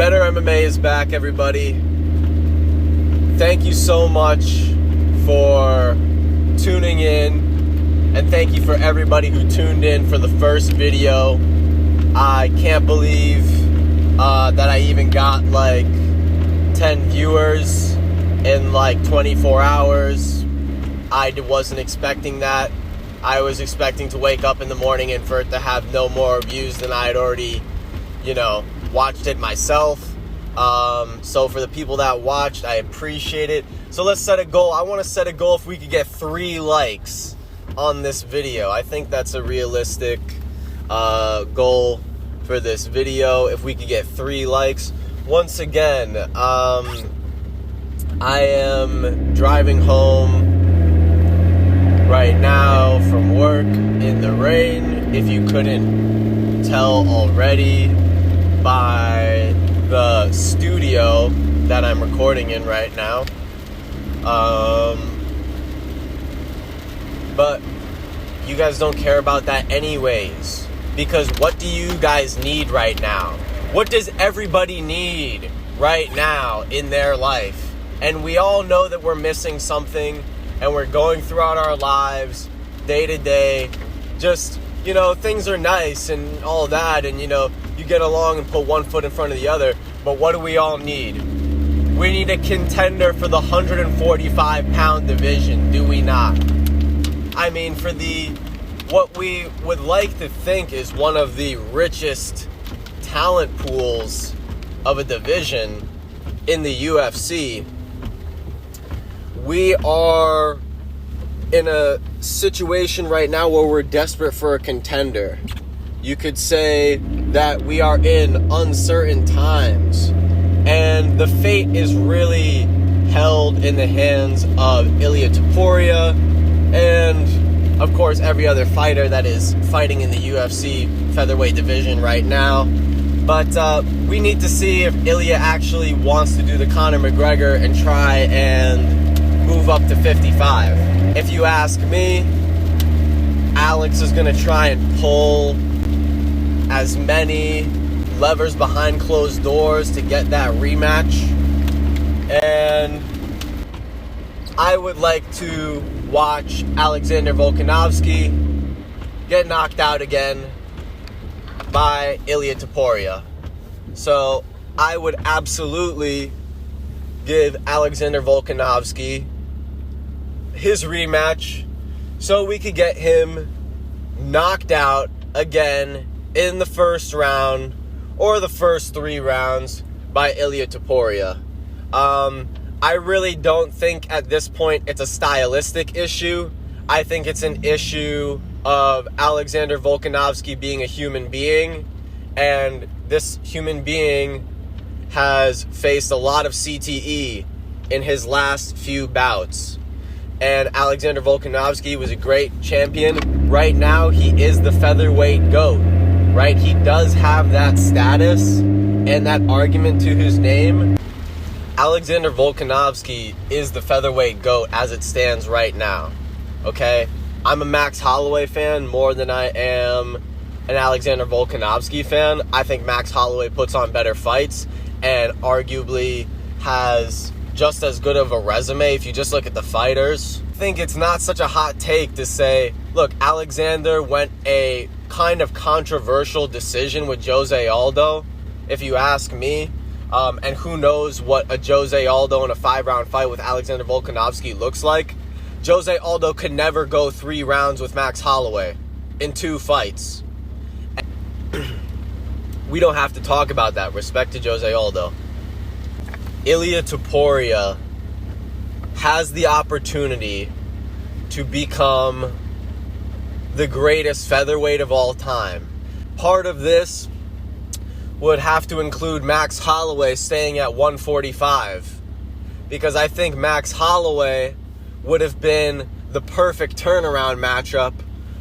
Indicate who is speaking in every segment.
Speaker 1: Better MMA is back, everybody. Thank you so much for tuning in, and thank you for everybody who tuned in for the first video. I can't believe that I even got like 10 viewers in like 24 hours. I wasn't expecting that. I was expecting to wake up in the morning and for it to have no more views than I had already, watched it myself. So for the people that watched, I appreciate it. So let's set a goal. I want to set a goal if we could get 3 likes on this video. I think that's a realistic goal for this video. If we could get 3 likes. Once again, I am driving home right now from work in the rain. If you couldn't tell already by the studio that I'm recording in right now. But you guys don't care about that anyways. Because what do you guys need right now? What does everybody need right now in their life? And we all know that we're missing something, and we're going throughout our lives, day to day, just, things are nice and all that, and, you get along and put one foot in front of the other, but what do we all need? We need a contender for the 145-pound division, do we not? I mean, for what we would like to think is one of the richest talent pools of a division in the UFC, we are in a situation right now where we're desperate for a contender. You could say that we are in uncertain times, and the fate is really held in the hands of Ilia Topuria and, of course, every other fighter that is fighting in the UFC featherweight division right now. But we need to see if Ilia actually wants to do the Conor McGregor and try and move up to 55. If you ask me, Alex is going to try and pull as many levers behind closed doors to get that rematch. And I would like to watch Alexander Volkanovski get knocked out again by Ilia Topuria. So I would absolutely give Alexander Volkanovski his rematch so we could get him knocked out again in the first round or the first 3 rounds by Ilia Topuria. I really don't think at this point it's a stylistic issue. I think it's an issue of Alexander Volkanovski being a human being, and this human being has faced a lot of CTE in his last few bouts. And Alexander Volkanovski was a great champion. Right now, he is the featherweight GOAT, right? He does have that status and that argument to his name. Alexander Volkanovski is the featherweight GOAT as it stands right now, okay? I'm a Max Holloway fan more than I am an Alexander Volkanovski fan. I think Max Holloway puts on better fights and arguably has just as good of a resume if you just look at the fighters. I think it's not such a hot take to say, look, Alexander went a kind of controversial decision with Jose Aldo, if you ask me. And who knows what a Jose Aldo in a 5-round fight with Alexander Volkanovski looks like. Jose Aldo could never go 3 rounds with Max Holloway in 2 fights. We don't have to talk about that. Respect to Jose Aldo. Ilia Topuria has the opportunity to become the greatest featherweight of all time. Part of this would have to include Max Holloway staying at 145, because I think Max Holloway would have been the perfect turnaround matchup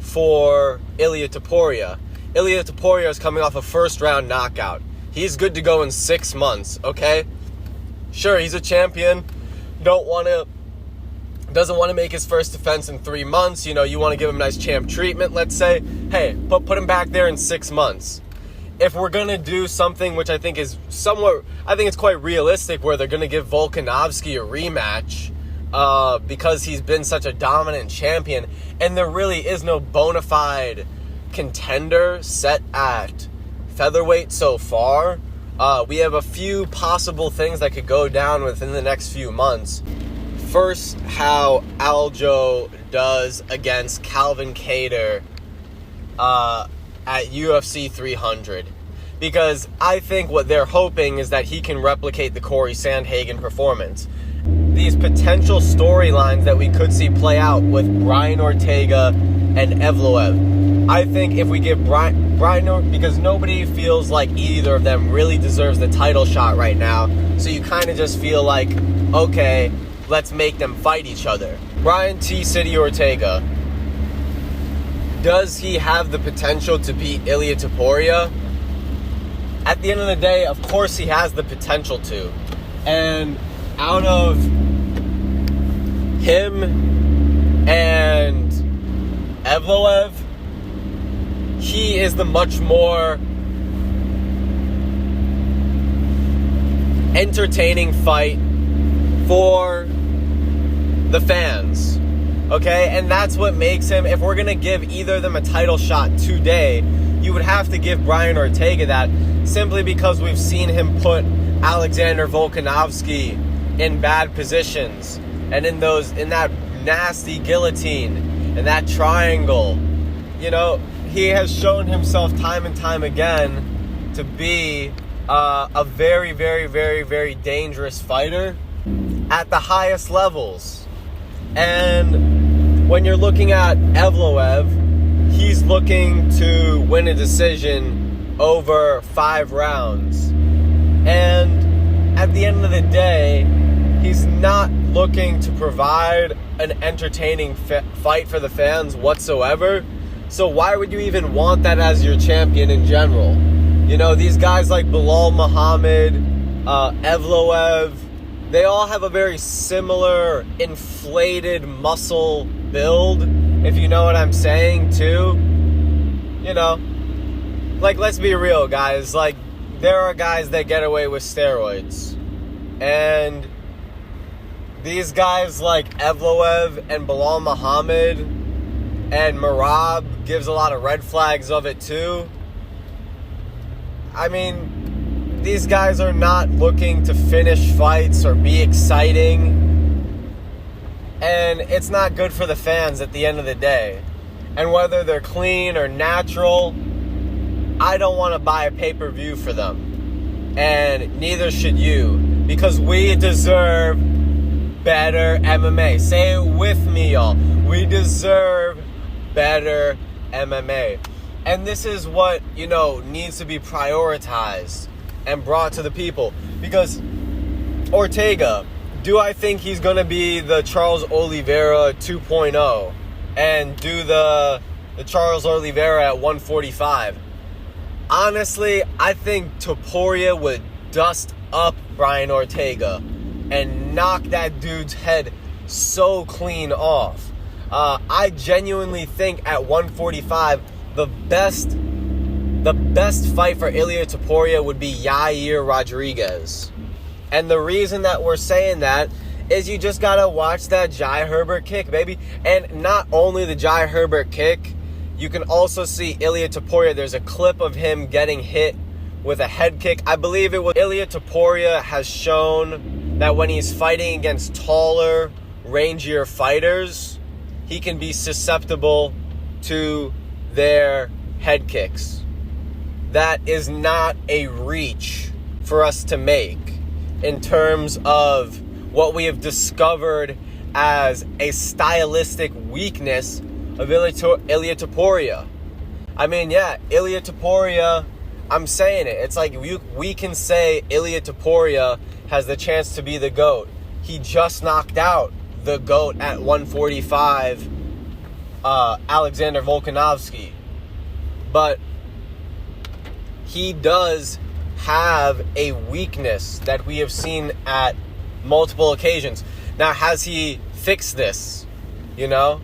Speaker 1: for Ilia Topuria. Ilia Topuria is coming off a first-round knockout. He's good to go in 6 months, okay? Sure, he's a champion. Doesn't want to make his first defense in 3 months. You want to give him nice champ treatment, let's say. Hey, put him back there in 6 months. if we're going to do something which I think is I think it's quite realistic, where they're going to give Volkanovski a rematch because he's been such a dominant champion, and there really is no bona fide contender set at featherweight so far. We have a few possible things that could go down within the next few months. First, how Aljo does against Calvin Kattar at UFC 300. Because I think what they're hoping is that he can replicate the Corey Sandhagen performance. These potential storylines that we could see play out with Brian Ortega and Evloev. I think if we give Brian, because nobody feels like either of them really deserves the title shot right now, so you kind of just feel like, okay, let's make them fight each other. Brian T. City Ortega, does he have the potential to beat Ilia Topuria? At the end of the day, of course he has the potential to. And out of him and Evloev, he is the much more entertaining fight for the fans. Okay? And that's what makes him, if we're going to give either of them a title shot today, you would have to give Brian Ortega that, simply because we've seen him put Alexander Volkanovski in bad positions, and in that nasty guillotine and that triangle. You know, he has shown himself time and time again to be a very, very, very, very dangerous fighter at the highest levels. And when you're looking at Evloev, he's looking to win a decision over 5 rounds. And at the end of the day, he's not looking to provide an entertaining fight for the fans whatsoever. So why would you even want that as your champion in general? You know, these guys like Belal Muhammad, Evloev, they all have a very similar inflated muscle build, if you know what I'm saying, too. You know, like, let's be real, guys. Like, there are guys that get away with steroids. And these guys like Evloev and Belal Muhammad and Merab gives a lot of red flags of it, too. I mean, these guys are not looking to finish fights or be exciting. And it's not good for the fans at the end of the day. And whether they're clean or natural, I don't want to buy a pay-per-view for them. And neither should you. Because we deserve better MMA. Say it with me, y'all. We deserve better MMA. And this is what, you know, needs to be prioritized and brought to the people. Because Ortega, do I think he's going to be the Charles Oliveira 2.0 and do the Charles Oliveira at 145? Honestly, I think Topuria would dust up Brian Ortega and knock that dude's head so clean off. I genuinely think at 145, the best fight for Ilia Topuria would be Yair Rodriguez. And the reason that we're saying that is you just gotta watch that Jai Herbert kick, baby. And not only the Jai Herbert kick, you can also see Ilia Topuria. There's a clip of him getting hit with a head kick. I believe it was Ilia Topuria has shown that when he's fighting against taller, rangier fighters, he can be susceptible to their head kicks. That is not a reach for us to make in terms of what we have discovered as a stylistic weakness of Ilia Topuria. I mean, yeah, Ilia Topuria, I'm saying it. It's like we can say Ilia Topuria has the chance to be the GOAT. He just knocked out the GOAT at 145, Alexander Volkanovski. But he does have a weakness that we have seen at multiple occasions. Now, has he fixed this? You know?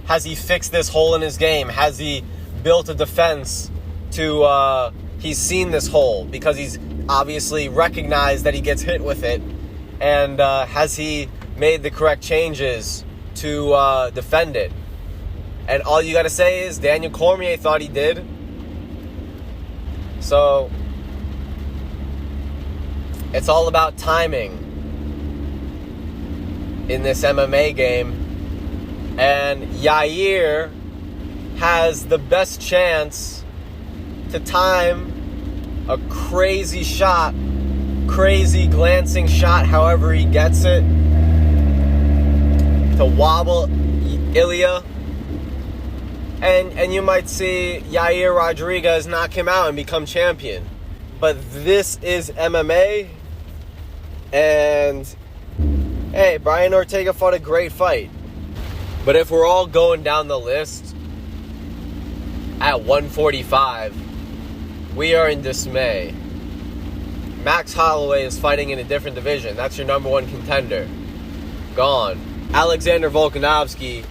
Speaker 1: Has he fixed this hole in his game? Has he built a defense to he's seen this hole because he's obviously recognized that he gets hit with it. And has he made the correct changes to defend it? And all you got to say is Daniel Cormier thought he did. So it's all about timing in this MMA game. And Yair has the best chance to time a crazy shot, crazy glancing shot, however he gets it, to wobble Ilya. And you might see Yair Rodriguez knock him out and become champion. But this is MMA. And, hey, Brian Ortega fought a great fight. But if we're all going down the list at 145, we are in dismay. Max Holloway is fighting in a different division. That's your number one contender. Gone. Alexander Volkanovski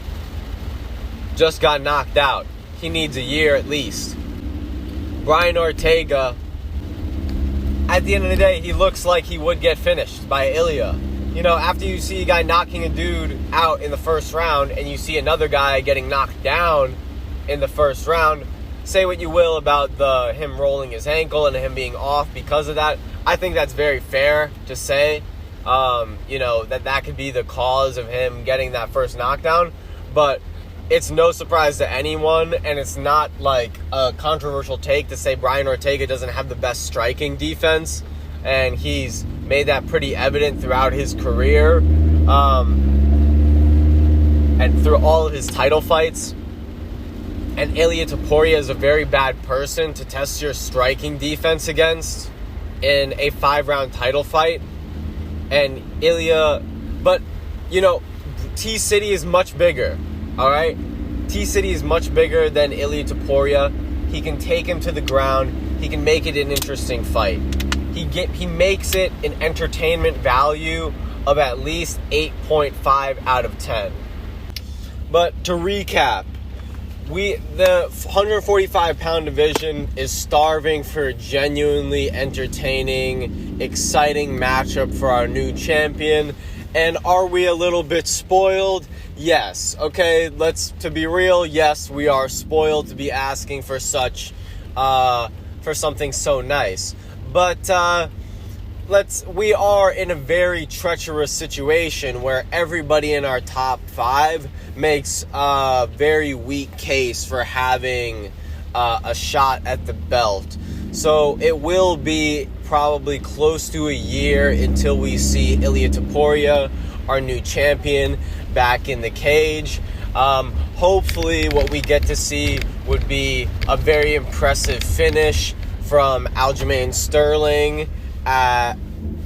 Speaker 1: just got knocked out. He needs a year at least. Brian Ortega, at the end of the day, he looks like he would get finished by Ilya. You know, after you see a guy knocking a dude out in the first round and you see another guy getting knocked down in the first round, say what you will about him rolling his ankle and him being off because of that. I think that's very fair to say, that could be the cause of him getting that first knockdown. But it's no surprise to anyone, and it's not like a controversial take to say Brian Ortega doesn't have the best striking defense, and he's made that pretty evident throughout his career, and through all of his title fights. And Ilya Topuria is a very bad person to test your striking defense against in a 5-round title fight. And Ilya, but, T-City is much bigger, all right? T-City is much bigger than Ilya Topuria. He can take him to the ground. He can make it an interesting fight. He makes it an entertainment value of at least 8.5 out of 10. But to recap, the 145-pound division is starving for a genuinely entertaining, exciting matchup for our new champion. And are we a little bit spoiled? Yes. Okay, to be real, yes, we are spoiled to be asking for for something so nice. But we are in a very treacherous situation where everybody in our top 5 makes a very weak case for having a shot at the belt. So it will be probably close to a year until we see Ilya Topuria, our new champion, back in the cage. Hopefully what we get to see would be a very impressive finish from Aljamain Sterling at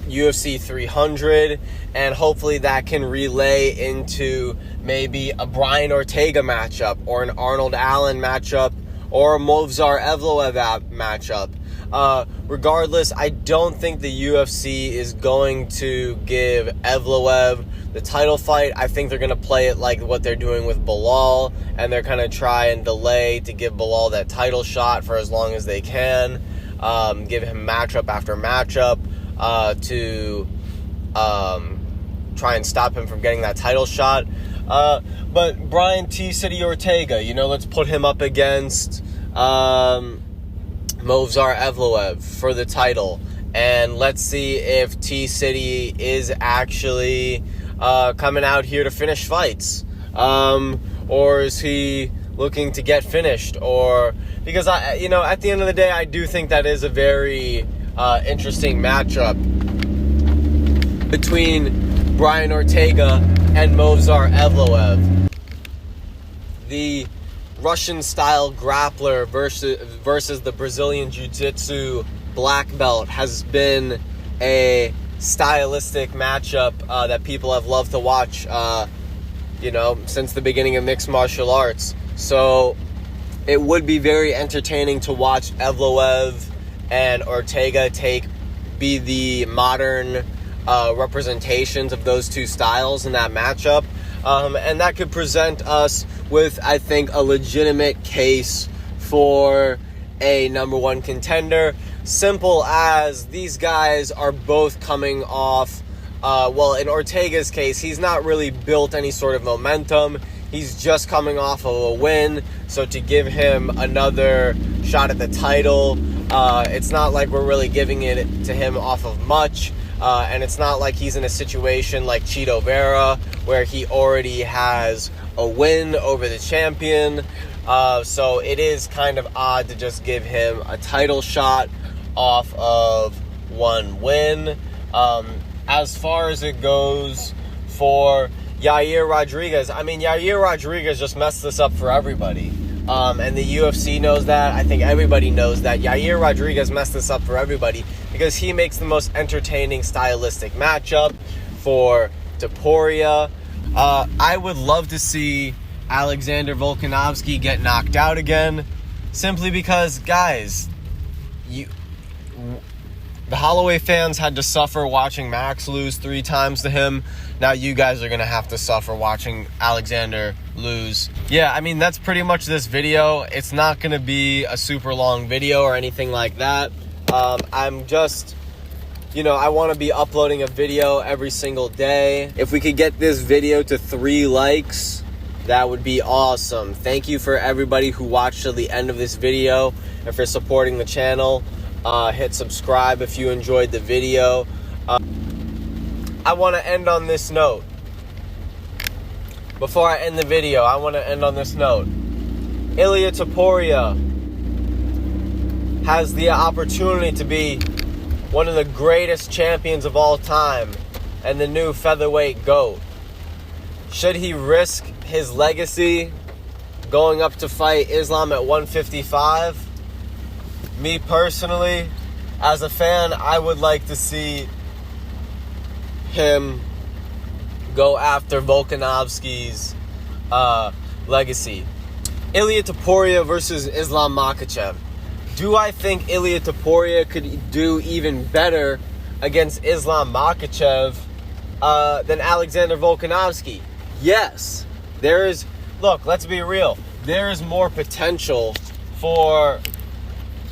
Speaker 1: UFC 300, and hopefully that can relay into maybe a Brian Ortega matchup or an Arnold Allen matchup or a Movsar Evloev matchup. Regardless, I don't think the UFC is going to give Evloev the title fight. I think they're going to play it like what they're doing with Belal, and they're going to try and delay to give Belal that title shot for as long as they can. Give him matchup after matchup to try and stop him from getting that title shot. But Brian T-City Ortega, let's put him up against Movsar Evloev for the title. And let's see if T-City is actually coming out here to finish fights. Or is he looking to get finished? Or because at the end of the day, I do think that is a very interesting matchup between Brian Ortega and Movsar Evloev. The Russian-style grappler versus the Brazilian Jiu-Jitsu black belt has been a stylistic matchup that people have loved to watch, since the beginning of mixed martial arts. So it would be very entertaining to watch Evloev and Ortega be the modern representations of those two styles in that matchup. And that could present us with, I think, a legitimate case for a number one contender. Simple as these guys are both coming off, well, in Ortega's case, he's not really built any sort of momentum. He's just coming off of a win, so to give him another shot at the title, it's not like we're really giving it to him off of much, and it's not like he's in a situation like Cheeto Vera, where he already has a win over the champion, so it is kind of odd to just give him a title shot off of one win. As far as it goes for Yair Rodriguez, I mean, Yair Rodriguez just messed this up for everybody. And the UFC knows that. I think everybody knows that. Yair Rodriguez messed this up for everybody because he makes the most entertaining stylistic matchup for Topuria. I would love to see Alexander Volkanovski get knocked out again, simply because, guys, the Holloway fans had to suffer watching Max lose 3 times to him. Now you guys are going to have to suffer watching Alexander lose. Yeah, I mean, that's pretty much this video. It's not going to be a super long video or anything like that. I'm just, I want to be uploading a video every single day. If we could get this video to 3 likes, that would be awesome. Thank you for everybody who watched till the end of this video and for supporting the channel. Hit subscribe if you enjoyed the video. I want to end on this note. Before I end the video, I want to end on this note. Ilia Topuria has the opportunity to be one of the greatest champions of all time and the new featherweight GOAT. Should he risk his legacy going up to fight Islam at 155? Me personally, as a fan, I would like to see him go after Volkanovski's legacy. Ilia Topuria versus Islam Makhachev. Do I think Ilia Topuria could do even better against Islam Makhachev than Alexander Volkanovski? Yes. Look, let's be real. There is more potential for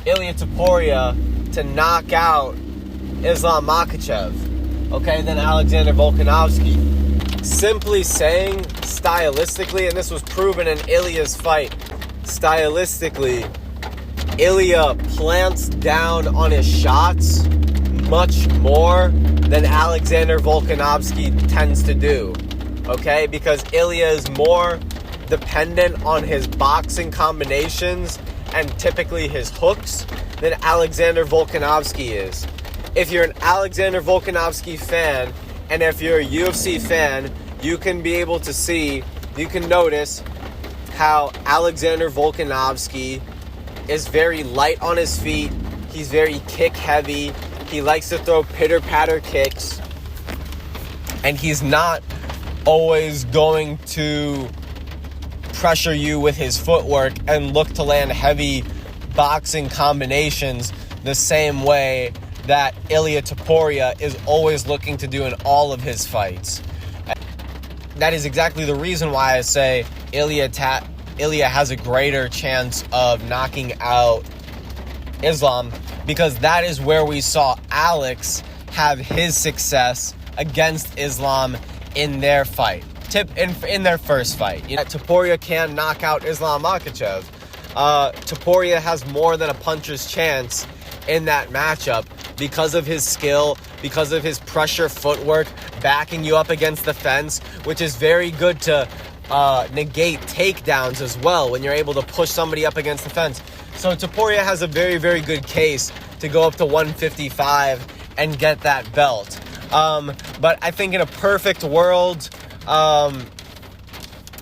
Speaker 1: Ilia Topuria to knock out Islam Makhachev, okay, than Alexander Volkanovski. Simply saying, stylistically, and this was proven in Ilia's fight, stylistically, Ilia plants down on his shots much more than Alexander Volkanovski tends to do, okay, because Ilia is more dependent on his boxing combinations and typically his hooks than Alexander Volkanovski is. If you're an Alexander Volkanovski fan, and if you're a UFC fan, you can notice how Alexander Volkanovski is very light on his feet. He's very kick heavy. He likes to throw pitter-patter kicks. And he's not always going to pressure you with his footwork and look to land heavy boxing combinations the same way that Ilia Topuria is always looking to do in all of his fights. That is exactly the reason why I say Ilia has a greater chance of knocking out Islam, because that is where we saw Alex have his success against Islam in their fight. In their first fight. Topuria can knock out Islam Makhachev. Topuria has more than a puncher's chance in that matchup because of his skill, because of his pressure footwork, backing you up against the fence, which is very good to negate takedowns as well when you're able to push somebody up against the fence. So Topuria has a very, very good case to go up to 155 and get that belt. But I think in a perfect world,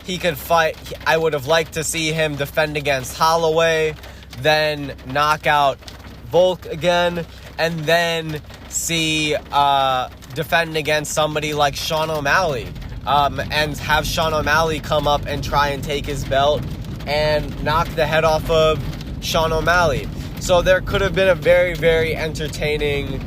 Speaker 1: he could fight. I would have liked to see him defend against Holloway, then knock out Volk again, and then see defend against somebody like Sean Omalley, and have Sean Omalley come up and try and take his belt and knock the head off of Sean Omalley. So there could have been a very, very entertaining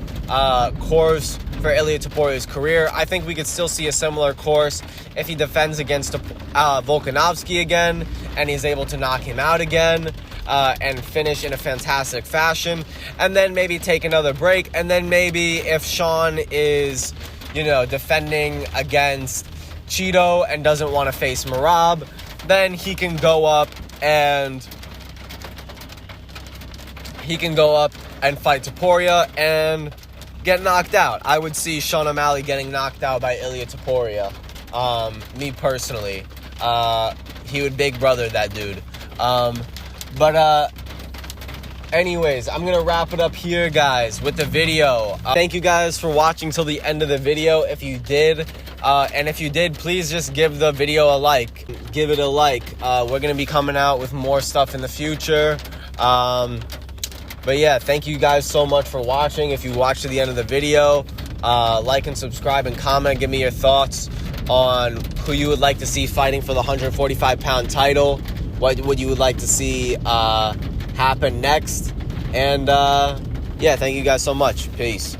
Speaker 1: course for Ilia Topuria's career. I think we could still see a similar course if he defends against Volkanovski again and he's able to knock him out again. and finish in a fantastic fashion, and then maybe take another break, and then maybe if Sean is, defending against Cheeto and doesn't want to face Marab, then he can go up and fight Topuria and get knocked out. I would see Sean Omalley getting knocked out by Ilia Topuria. Me personally. He would big brother that dude. Anyways, I'm going to wrap it up here, guys, with the video. Thank you guys for watching till the end of the video, if you did. And if you did, please just give the video a like. Give it a like. We're going to be coming out with more stuff in the future. But yeah, thank you guys so much for watching. If you watched to the end of the video, like and subscribe and comment. Give me your thoughts on who you would like to see fighting for the 145-pound title. What would you would like to see happen next? And yeah, thank you guys so much. Peace.